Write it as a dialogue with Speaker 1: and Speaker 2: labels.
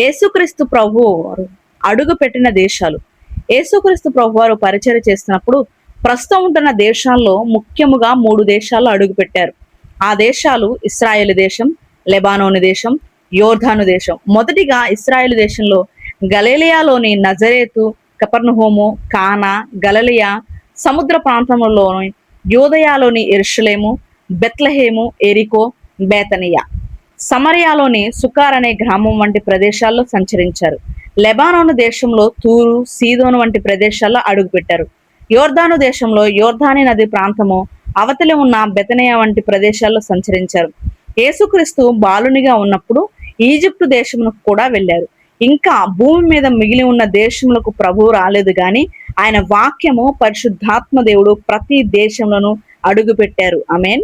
Speaker 1: యేసుక్రీస్తు ప్రభు వారు అడుగు పెట్టిన దేశాలు. యేసుక్రీస్తు ప్రభు వారు పరిచయం చేస్తున్నప్పుడు ప్రస్తుతం ఉంటున్న దేశాల్లో ముఖ్యముగా 3 దేశాల్లో అడుగు పెట్టారు. ఆ దేశాలు ఇస్రాయేల్ దేశం, లెబానోను దేశం, యోర్ధాను దేశం. మొదటిగా ఇస్రాయేల్ దేశంలో గలిలయలోని నజరేతు, కపెర్నహూము, కానా, గలిలయ సముద్ర ప్రాంతంలోని యూదయలోని యెరూషలేము, బెత్లెహేము, యెరికో, బేతనియ, సమరయాలోని సుకార్ అనే గ్రామం వంటి ప్రదేశాల్లో సంచరించారు. లెబానోను దేశంలో తూరు, సీదోను వంటి ప్రదేశాల్లో అడుగుపెట్టారు. యోర్దాను దేశంలో యోర్దాని నది ప్రాంతము అవతలి ఉన్న బెతనియా వంటి ప్రదేశాల్లో సంచరించారు. యేసుక్రీస్తు బాలునిగా ఉన్నప్పుడు ఈజిప్టు దేశమునకు కూడా వెళ్ళారు. ఇంకా భూమి మీద మిగిలి ఉన్న దేశములకు ప్రభువు రాలేదు గాని ఆయన వాక్యము పరిశుద్ధాత్మ దేవుడు ప్రతి దేశంలోనూ అడుగు పెట్టారు. ఆమేన్.